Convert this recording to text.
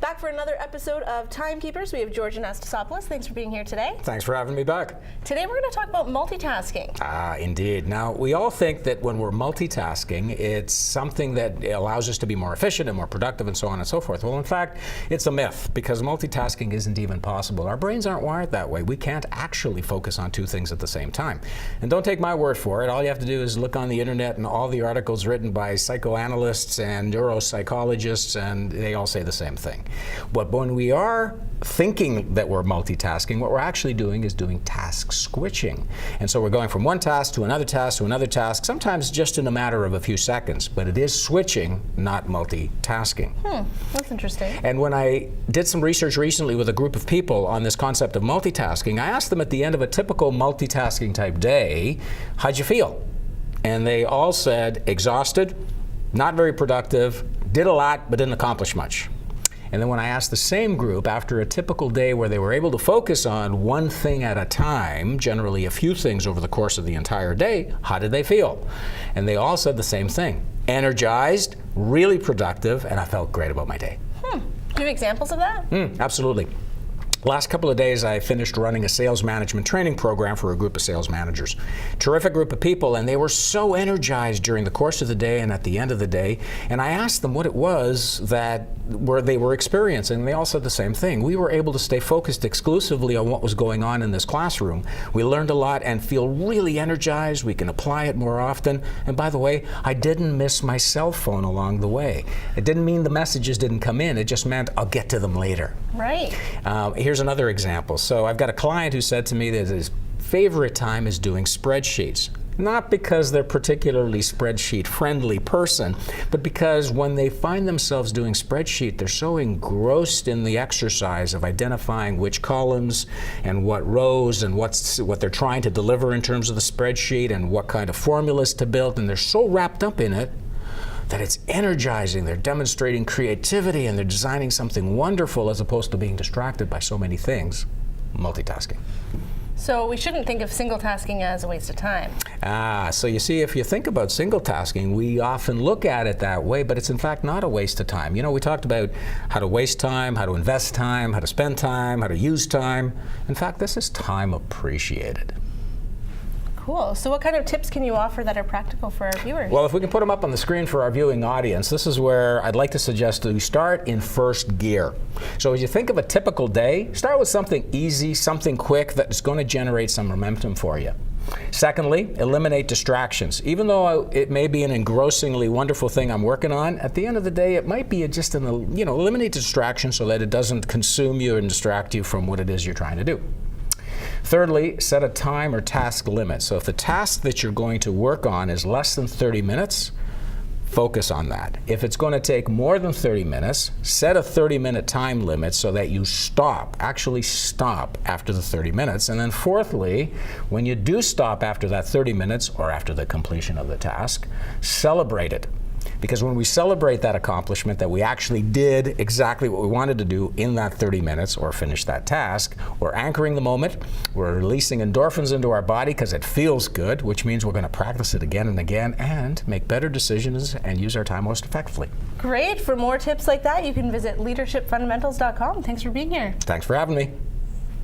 Back for another episode of Timekeepers. We have George Anastasopoulos. Thanks for being here today. Thanks for having me back. Today we're going to talk about multitasking. Indeed. Now, we all think that when we're multitasking, it's something that allows us to be more efficient and more productive and so on and so forth. Well, in fact, it's a myth because multitasking isn't even possible. Our brains aren't wired that way. We can't actually focus on two things at the same time. And don't take my word for it. All you have to do is look on the internet and all the articles written by psychoanalysts and neuropsychologists, and they all say the same thing. But when we are thinking that we're multitasking, what we're actually doing is doing task switching. And so we're going from one task to another task to another task, sometimes just in a matter of a few seconds. But it is switching, not multitasking. That's interesting. And when I did some research recently with a group of people on this concept of multitasking, I asked them at the end of a typical multitasking type day, how'd you feel? And they all said exhausted, not very productive, did a lot, but didn't accomplish much. And then when I asked the same group after a typical day where they were able to focus on one thing at a time, generally a few things over the course of the entire day, how did they feel? And they all said the same thing. Energized, really productive, and I felt great about my day. Do you have examples of that? Absolutely. Last couple of days, I finished running a sales management training program for a group of sales managers. Terrific group of people, and they were so energized during the course of the day and at the end of the day. And I asked them what it was that they were experiencing, and they all said the same thing. We were able to stay focused exclusively on what was going on in this classroom. We learned a lot and feel really energized. We can apply it more often. And by the way, I didn't miss my cell phone along the way. It didn't mean the messages didn't come in. It just meant I'll get to them later. Right. Here's another example. So I've got a client who said to me that his favorite time is doing spreadsheets. Not because they're particularly spreadsheet-friendly person, but because when they find themselves doing spreadsheet, they're so engrossed in the exercise of identifying which columns and what rows and what they're trying to deliver in terms of the spreadsheet and what kind of formulas to build, and they're so wrapped up in it that it's energizing. They're demonstrating creativity and they're designing something wonderful as opposed to being distracted by so many things. Multitasking. So we shouldn't think of single tasking as a waste of time. So you see, if you think about single tasking, we often look at it that way, but it's in fact not a waste of time. You know, we talked about how to waste time, how to invest time, how to spend time, how to use time. In fact, this is time appreciated. Cool. So what kind of tips can you offer that are practical for our viewers? Well, if we can put them up on the screen for our viewing audience, this is where I'd like to suggest that we start in first gear. So as you think of a typical day, start with something easy, something quick that's going to generate some momentum for you. Secondly, eliminate distractions. Even though it may be an engrossingly wonderful thing I'm working on, at the end of the day, it might be just eliminate distractions so that it doesn't consume you and distract you from what it is you're trying to do. Thirdly, set a time or task limit. So if the task that you're going to work on is less than 30 minutes, focus on that. If it's going to take more than 30 minutes, set a 30-minute time limit so that you actually stop after the 30 minutes. And then fourthly, when you do stop after that 30 minutes or after the completion of the task, celebrate it. Because when we celebrate that accomplishment, that we actually did exactly what we wanted to do in that 30 minutes or finish that task, we're anchoring the moment, we're releasing endorphins into our body because it feels good, which means we're going to practice it again and again and make better decisions and use our time most effectively. Great. For more tips like that, you can visit leadershipfundamentals.com. Thanks for being here. Thanks for having me.